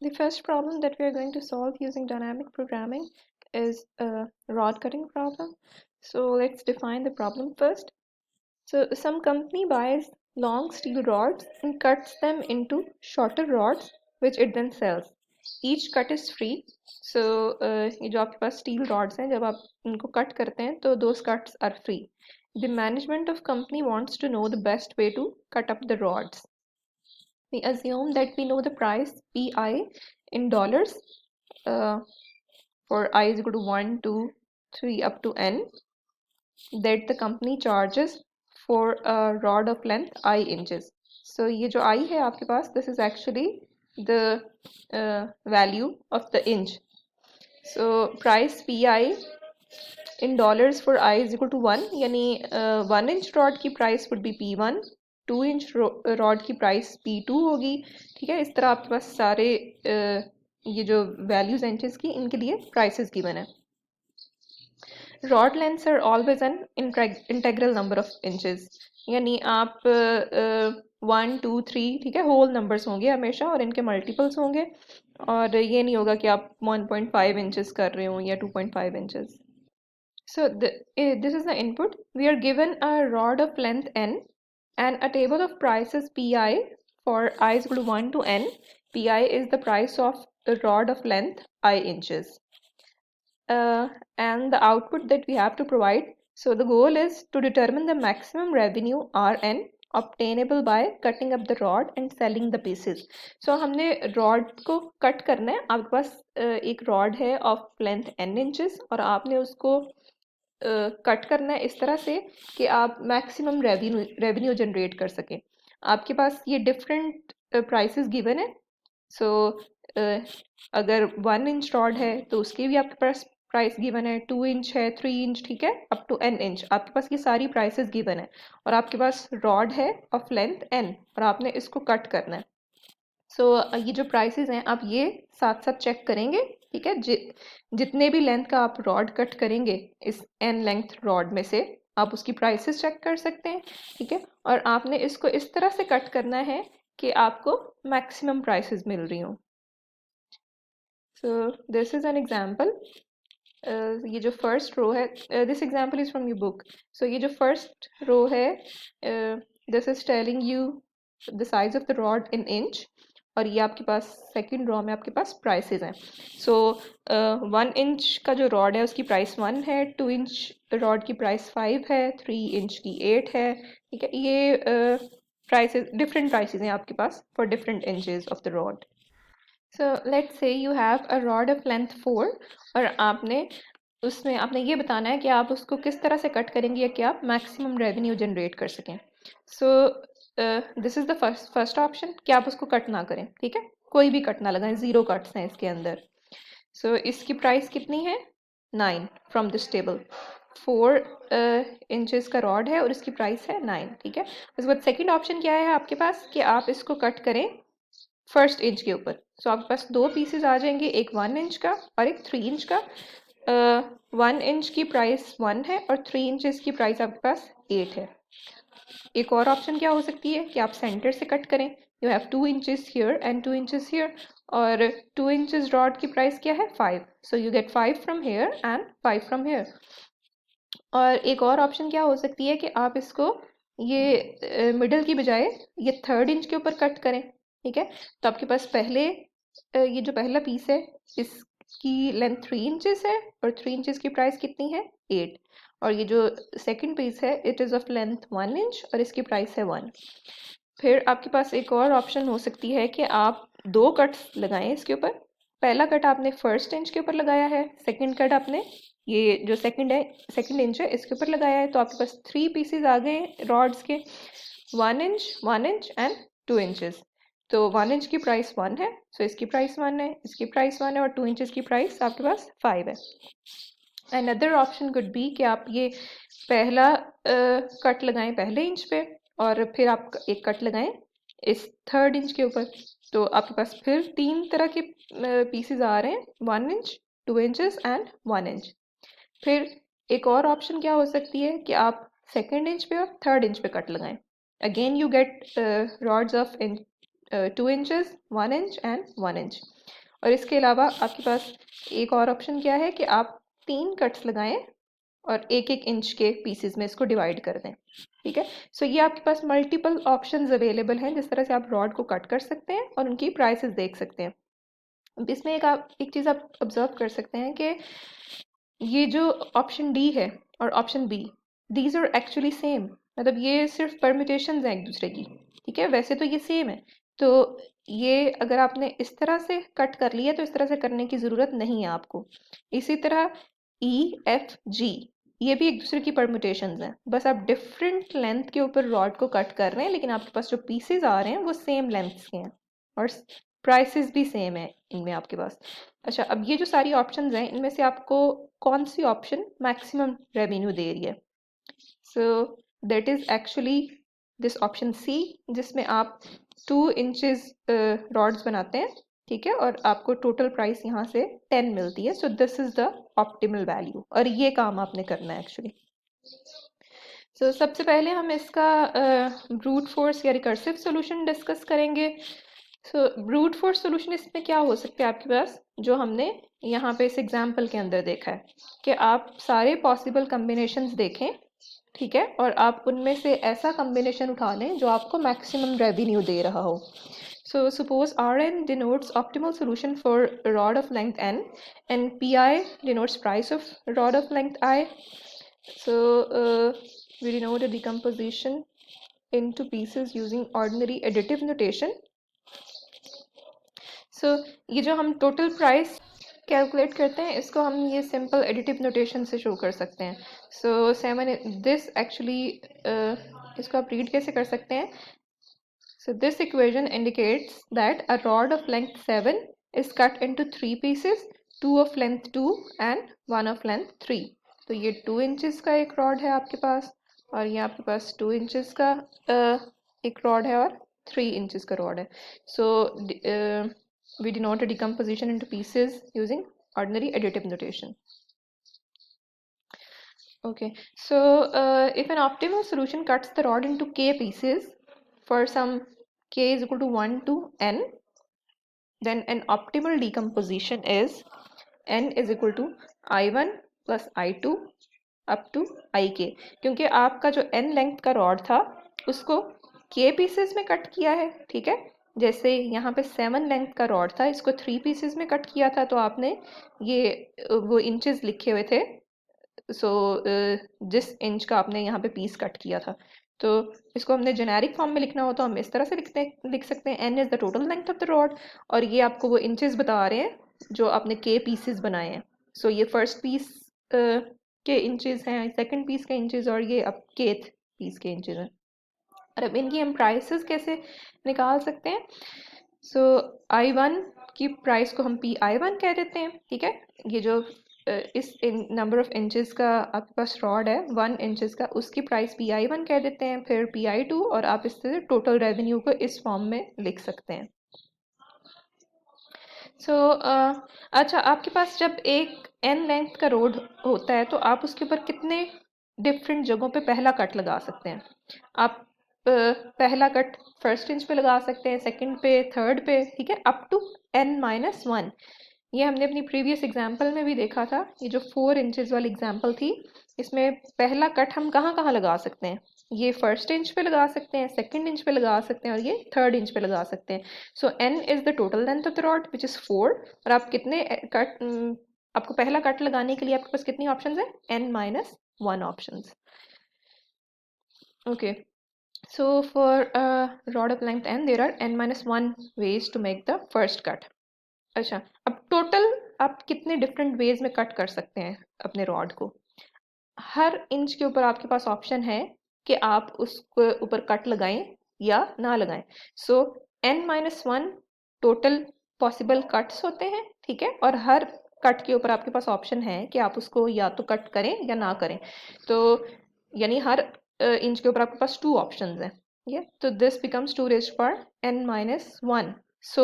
The first problem that we are going to solve using dynamic programming is a rod cutting problem. So let's define the problem first. So some company buys long steel rods and cuts them into shorter rods, which it then sells. Each cut is free. So ये जो आपके पास steel rods हैं, जब आप इनको cut करते हैं, तो those cuts are free. The management of company wants to know the best way to cut up the rods. We assume that we know the price Pi in dollars for I is equal to 1, 2, 3 up to n that the company charges for a rod of length I inches. So ये जो I है आपके पास, this is actually the value of the inch. So price Pi in dollars for I is equal to 1, यानी 1 inch rod की price would be P1, 2 inch rod की price P2 होगी. ठीक है, इस तरह आपके पास सारे ये जो values inches की इनके लिए prices given है. Rod lengths are always an integral number of inches. यानी आप 1, 2, 3 ठीक है whole numbers होंगे हमेशा और इनके multiples होंगे और ये नहीं होगा कि आप 1.5 inches कर रहे हो या 2.5 inches. So this is the input. We are given a rod of length n and a table of prices Pi for I is equal to 1 to n. Pi is the price of a rod of length I inches. And the output that we have to provide. So the goal is to determine the maximum revenue Rn obtainable by cutting up the rod and selling the pieces. So हमने rod को cut करना है. आपके पास एक rod है of length n inches और आपने उसको कट करना है इस तरह से कि आप मैक्सिमम रेवेन्यू जनरेट कर सकें. आपके पास ये डिफरेंट प्राइसेस गिवन है. सो अगर 1 इंच रॉड है तो उसकी भी आपके पास प्राइस गिवन है, 2 इंच है, 3 इंच ठीक है अप टू n इंच आपके पास ये सारी प्राइसेस गिवन है और आपके पास रॉड है ऑफ लेंथ n और आपने इसको कट करना है. सो ये जो प्राइसेस हैं आप ये साथ साथ चेक करेंगे. ठीक है, जितने भी लेंथ का आप रॉड कट करेंगे इस n लेंथ रॉड में से आप उसकी प्राइसेस चेक कर सकते हैं. ठीक है, और आपने इसको इस तरह से कट करना है कि आपको मैक्सिमम प्राइसेस मिल रही हों. So this is an example. ये जो फर्स्ट रो है, this example is from your book. So ये जो फर्स्ट रो है, this is telling you the size of the rod in inch और ये आपके पास सेकंड रो में आपके पास प्राइसेस हैं. सो 1 इंच का जो रॉड है उसकी प्राइस 1 है, 2 इंच रॉड की प्राइस 5 है, 3 इंच की 8 है. ठीक है, ये प्राइसेस डिफरेंट प्राइसेस हैं आपके पास for different inches of the rod. So let's say you have a rod of length 4 और आपने उसमें आपने ये बताना है कि आप उसको किस तरह से कट करेंगे या कि आप मैक्सिमम रेवेन्यू जनरेट कर सकें. So this is the first option कि आप उसको कट ना करें. ठीक है, कोई भी कट ना लगाएं, 0 कट्स हैं इसके अंदर. सो इसकी प्राइस कितनी है? 9 फ्रॉम दिस टेबल. 4 इंचेस का रॉड है और इसकी प्राइस है 9. ठीक है, उसके बाद सेकेंड ऑप्शन क्या है आपके पास कि आप इसको कट करें फर्स्ट इंच के ऊपर. सो आपके पास दो पीसेस आ जाएंगे, एक 1 इंच का और एक 3 इंच का. 1 इंच की प्राइस 1 है और 3 इंचेस की प्राइस आपके पास 8 है. एक और ऑप्शन क्या हो सकती है कि आप सेंटर से कट करें. You have 2 inches here and 2 inches here और 2 इंचेस रॉड की प्राइस क्या है? 5. So you get 5 from here and 5 from here. और एक और ऑप्शन क्या हो सकती है कि आप इसको ये मिडल की बजाय ये 3rd इंच के ऊपर कट करें. ठीक है, तो आपके पास पहले ये जो पहला पीस है इसकी लेंथ 3 इंचेस है और 3 इंचेस की प्राइस कितनी है? 8. और ये जो सेकंड पीस है it is of length 1 inch और इसकी प्राइस है 1. फिर आपके पास एक और ऑप्शन हो सकती है कि आप दो कट्स लगाएं इसके ऊपर. पहला कट आपने फर्स्ट इंच के ऊपर लगाया है, सेकंड कट आपने ये जो सेकंड इंच है इसके ऊपर लगाया है. तो आपके पास 3 पीसेस आ गए रॉड्स के, 1 इंच एंड 2 इंचेस. तो 1 इंच की प्राइस 1 है, सो इसकी प्राइस 1 है, इसकी प्राइस 1 है और 2 इंचेस की प्राइस आपके पास 5 है. अनदर ऑप्शन कुड बी कि आप ये पहला कट लगाएं पहले इंच पे और फिर आप एक कट लगाएं इस 3rd इंच के ऊपर. तो आपके पास फिर 3 तरह के पीसेस आ रहे हैं, 1 इंच, 2 इंचेस एंड 1 इंच. फिर एक और ऑप्शन क्या हो सकती है कि आप सेकेंड इंच पे और 3rd इंच पे कट लगाएं. Again you get rods of 2 inches, 1 inch and 1 inch. और इसके अलावा आपके पास एक और ऑप्शन क्या है कि आप 3 कट्स लगाएं और 1-1 इंच के पीसेस में इसको डिवाइड कर दें। ठीक है, सो ये आपके पास मल्टीपल ऑप्शंस अवेलेबल हैं जिस तरह से आप रॉड को कट कर सकते हैं और उनकी प्राइसेस देख सकते हैं। इसमें एक चीज़ आप ऑब्जर्व कर सकते हैं कि ये जो ऑप्शन डी है और option B, these are actually same, मतलब ये सिर्फ परम्यूटेशंस हैं एक दूसरे की। ठीक है, वैसे तो ये सेम है, तो ये अगर आपने इस तरह से कट कर लिया तो इस तरह से करने की ज़रूरत नहीं है आपको। इसी तरह ई एफ जी, ये भी एक दूसरे की परम्यूटेशंस हैं, बस आप डिफरेंट लेंथ के ऊपर रॉड को कट कर रहे हैं, लेकिन आपके पास जो पीसेस आ रहे हैं वो सेम लेंथ्स के हैं और प्राइसेस भी सेम है इनमें आपके पास। अच्छा, अब ये जो सारी ऑप्शंस हैं इनमें से आपको कौन सी ऑप्शन मैक्सिमम रेवेन्यू दे रही है? So that is actually this option C, जिसमें आप 2 इंचेस रॉड्स बनाते हैं। ठीक है, और आपको टोटल प्राइस यहाँ से 10 मिलती है। सो this is the optimal value और ये काम आपने करना है एक्चुअली। सो सबसे पहले हम इसका ब्रूट फोर्स या रिकर्सिव सॉल्यूशन डिस्कस करेंगे। सो ब्रूट फोर्स सॉल्यूशन इसमें क्या हो सकते हैं आपके पास, जो हमने यहाँ पे इस एग्जाम्पल के अंदर देखा है कि आप सारे पॉसिबल कम्बिनेशंस देखें। ठीक है, और आप उनमें से ऐसा कम्बिनेशन उठा लें जो आपको मैक्सिमम रेवेन्यू दे रहा हो। So suppose Rn denotes optimal solution for a rod of length n and Pi denotes price of rod of length I. So we denote a decomposition into pieces using ordinary additive notation. So ये जो हम total price calculate करते हैं इसको हम ये simple additive notation से show कर सकते हैं। सो 7 दिस एक्चुअली इसको आप रीड कैसे कर सकते हैं? So this equation indicates that a rod of length 7 is cut into 3 pieces, 2 of length 2 and 1 of length 3. तो ये 2 इंचेस का एक रॉड है आपके पास और ये आपके पास 2 इंचेस का एक रॉड है और 3 इंचेस का रॉड है। So we denote a decomposition into pieces using ordinary additive notation. Okay, so if an optimal solution cuts the rod into k pieces for some k is equal to 1 to n, then an optimal decomposition is n is equal to i1 plus i2 up to ik, क्योंकि आपका जो n length का rod था उसको k pieces में cut किया है। ठीक है, जैसे यहाँ पे 7 लेंथ का रॉड था, इसको 3 पीसेस में कट किया था, तो आपने ये वो इंचेस लिखे हुए थे। सो जिस इंच का आपने यहाँ पे पीस कट किया था, तो इसको हमने जेनेरिक फॉर्म में लिखना हो तो हम इस तरह से लिख सकते हैं n is the total length of the rod, और ये आपको वो इंचेस बता रहे हैं जो आपने के पीसेस बनाए हैं। सो ये फर्स्ट पीस के इंचेस हैं, सेकंड पीस के इंचेस, और ये अब केथ पीस के इंचेस हैं। और अब इनकी हम प्राइसेस कैसे निकाल सकते हैं? सो I1 की प्राइस को हम PI1 कह देते हैं। ठीक है, ये जो इस नंबर ऑफ इंचेस का आपके पास रॉड है 1 इंचेस का, उसकी प्राइस PI1 कह देते हैं, फिर PI2, और आप इस तरह टोटल रेवेन्यू को इस फॉर्म में लिख सकते हैं। सो अच्छा, आपके पास जब एक n लेंथ का रोड होता है तो आप उसके ऊपर कितने डिफरेंट जगहों पे पहला कट लगा सकते हैं? आप पहला कट फर्स्ट इंच पे लगा सकते हैं, सेकंड पे, थर्ड पे, ठीक है, अप टू n-1। ये हमने अपनी प्रीवियस एग्जाम्पल में भी देखा था। ये जो 4 इंचेस वाली एग्जाम्पल थी, इसमें पहला कट हम कहाँ कहाँ लगा सकते हैं? ये फर्स्ट इंच पे लगा सकते हैं, सेकंड इंच पे लगा सकते हैं, और ये थर्ड इंच पे लगा सकते हैं। सो n is the total length of the rod which is 4, और आप कितने कट आपको पहला कट लगाने के लिए आपके पास कितनी ऑप्शंस है? n-1 options. Okay, so for a rod of length n there are n-1 ways to make the first cut. अच्छा, अब टोटल आप कितने डिफरेंट वेज में कट कर सकते हैं अपने रॉड को? हर इंच के ऊपर आपके पास ऑप्शन है कि आप उसके ऊपर कट लगाएं या ना लगाएं। सो n-1 टोटल पॉसिबल कट्स होते हैं। ठीक है, और हर कट के ऊपर आपके पास ऑप्शन है कि आप उसको या तो कट करें या ना करें। तो यानी हर इंच के ऊपर आपके पास 2 ऑप्शंस हैं। ये तो this becomes 2 raised to power n-1. So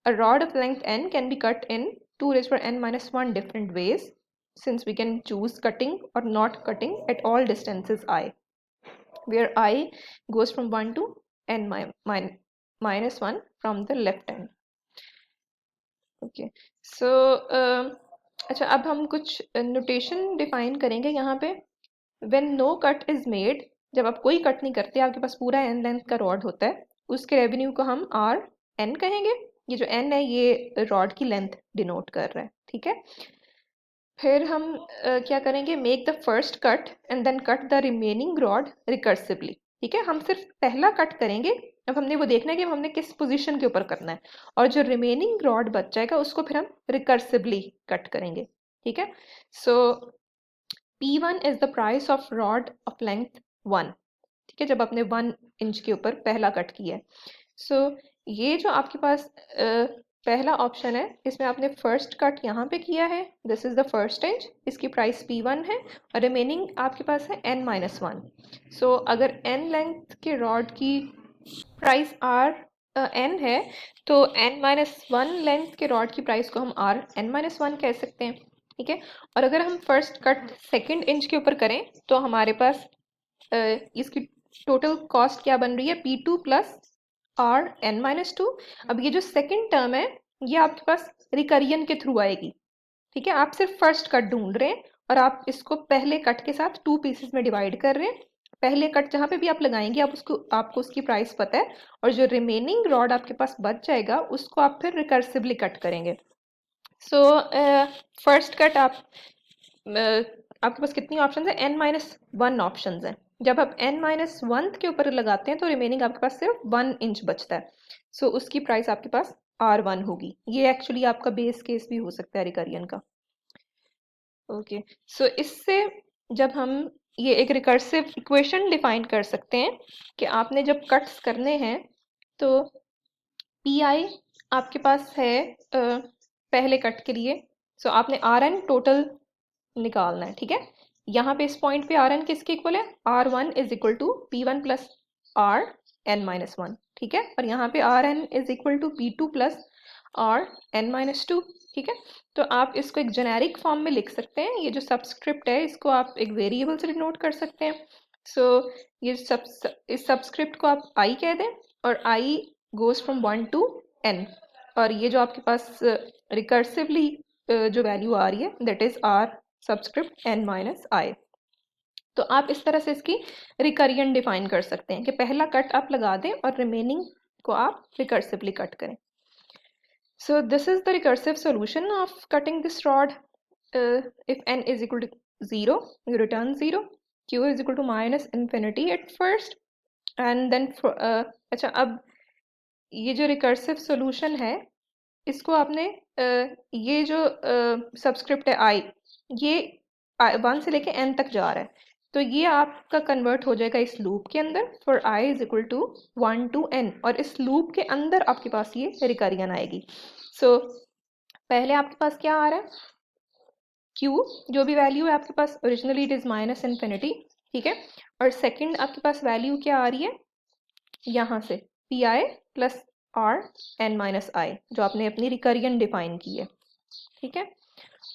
a rod of length n can be cut in 2 raised to power n-1 different ways, since we can choose cutting or not cutting at all distances I, where I goes from 1 to n-1 from the left end. Okay so अच्छा, अब हम कुछ notation define करेंगे यहाँ पे। When no cut is made, जब आप कोई कट नहीं करते, आपके पास पूरा एन लेंथ का रॉड होता है, उसके रेवेन्यू को हम आर एन कहेंगे। ये जो एन है ये रॉड की लेंथ डिनोट कर रहा है, ठीक है। फिर हम क्या करेंगे, make the first cut and then cut the remaining rod recursively, ठीक है। हम सिर्फ पहला कट करेंगे। अब हमने वो देखना है कि हमने किस पोजीशन के ऊपर करना है, और जो रिमेनिंग रॉड बच जाएगा उसको फिर हम रिकर्सिवली कट करेंगे, ठीक है। सो P1 is the price of rod of length 1, ठीक है, जब आपने 1 इंच के ऊपर पहला कट किया है। सो ये जो आपके पास पहला ऑप्शन है, इसमें आपने फर्स्ट कट यहाँ पे किया है, this is the first inch, इसकी प्राइस P1 है, और रिमेनिंग आपके पास है n-1। सो अगर n लेंथ के रॉड की प्राइस n है, तो n-1 लेंथ के रॉड की प्राइस को हम Rn-1 कह सकते हैं, ठीक है। और अगर हम फर्स्ट कट सेकेंड इंच के ऊपर करें तो हमारे पास इसकी टोटल कॉस्ट क्या बन रही है, P2 प्लस Rn-2। अब ये जो सेकेंड टर्म है ये आपके पास रिकरियन के थ्रू आएगी, ठीक है। आप सिर्फ फर्स्ट कट ढूंढ रहे हैं और आप इसको पहले कट के साथ 2 पीसेस में डिवाइड कर रहे हैं। पहले कट जहाँ पे भी आप लगाएंगे आपको उसकी प्राइस पता है, और जो रिमेनिंग रॉड आपके पास बच जाएगा उसको आप फिर रिकर्सिवली कट करेंगे। सो फर्स्ट कट आपके पास कितनी ऑप्शंस है, n-1 ऑप्शंस हैं। जब आप n-1 के ऊपर लगाते हैं तो रिमेनिंग आपके पास सिर्फ 1 इंच बचता है। सो उसकी प्राइस आपके पास R1 होगी। ये एक्चुअली आपका बेस केस भी हो सकता है रिकरियन का। ओके सो इससे जब हम ये एक रिकर्सिव इक्वेशन डिफाइन कर सकते हैं कि आपने जब कट्स करने हैं तो PI आपके पास है पहले कट के लिए। सो आपने Rn टोटल निकालना है, ठीक है। यहाँ पे इस पॉइंट पे Rn किसके इक्वल है, R1 is equal to P1 plus Rn-1, ठीक है। और यहाँ पे Rn is equal to P2 plus Rn-2, ठीक है। तो आप इसको एक जेनेरिक फॉर्म में लिख सकते हैं। ये जो सबस्क्रिप्ट है इसको आप एक वेरिएबल से डिनोट कर सकते हैं। सो ये इस सबस्क्रिप्ट को आप I कह दें, और I goes from 1 to n, और ये जो आपके पास रिकर्सिवली जो वैल्यू आ रही है that is R subscript n-i। तो आप इस तरह से इसकी रिकरियन डिफाइन कर सकते हैं कि पहला कट आप लगा दें और रिमेनिंग को आप रिकर्सिवली कट करें। So this is the recursive solution of cutting this rod. If n is equal to 0, you return 0. Q is equal to minus infinity at first, and then अच्छा, अब ये जो recursive solution है इसको आपने ये जो सबस्क्रिप्ट है I, ये 1 से लेके n तक जा रहा है, तो ये आपका कन्वर्ट हो जाएगा इस लूप के अंदर for I is equal to 1 to n, और इस लूप के अंदर आपके पास ये रिकरियन आएगी। सो पहले आपके पास क्या आ रहा है, Q जो भी वैल्यू है आपके पास originally it is minus infinity, ठीक है। और सेकंड आपके पास वैल्यू क्या आ रही है यहाँ से, PI प्लस Rn-i, जो आपने अपनी रिकरियन डिफाइन की है, ठीक है।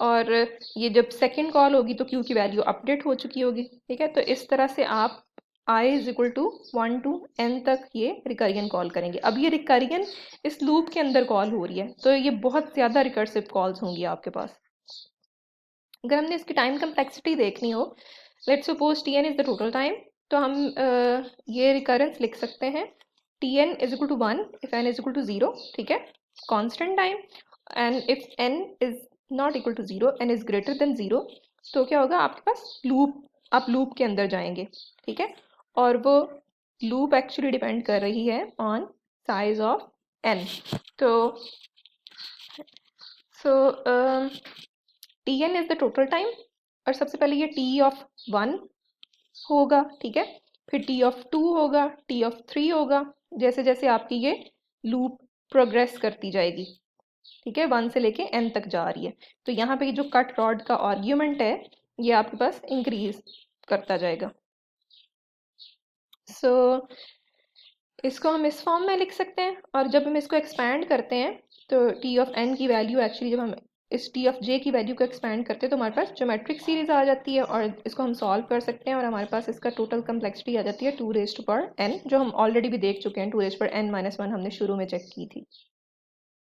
और ये जब सेकंड कॉल होगी तो Q की वैल्यू अपडेट हो चुकी होगी, ठीक है। तो इस तरह से आप I is equal to 1 to n तक ये रिकरियन कॉल करेंगे। अब ये रिकरियन इस लूप के अंदर कॉल हो रही है, तो ये बहुत ज़्यादा रिकर्सिव कॉल्स होंगी आपके पास। अगर हमने इसकी टाइम कम्प्लेक्सिटी देखनी हो, let's suppose Tn is the total time, तो हम ये रिकरेंस लिख सकते हैं Tn is equal to 1 if n is equal to 0, ठीक है, constant time. And if n is not equal to 0, n is greater than 0, तो क्या होगा आपके पास लूप, आप लूप के अंदर जाएंगे, ठीक है। और वो लूप एक्चुअली डिपेंड कर रही है ऑन साइज ऑफ n। तो Tn is the total time, और सबसे पहले ये T(1) होगा, ठीक है, फिर T(2) होगा, T(3) होगा, जैसे जैसे आपकी ये लूप प्रोग्रेस करती जाएगी, ठीक है, 1 से लेके n तक जा रही है। तो यहाँ पे जो कट रॉड का आर्ग्यूमेंट है ये आपके पास इंक्रीज करता जाएगा। सो इसको हम इस फॉर्म में लिख सकते हैं, और जब हम इसको एक्सपैंड करते हैं तो T(n) की वैल्यू एक्चुअली जब हम इस T(j) की वैल्यू को एक्सपैंड करते हैं तो हमारे पास ज्योमेट्रिक सीरीज आ जाती है, और इसको हम सॉल्व कर सकते हैं, और हमारे पास इसका टोटल कम्प्लेक्सिटी आ जाती है 2 raised to power n, जो हम ऑलरेडी भी देख चुके हैं, 2 raised to power n-1 हमने शुरू में चेक की थी।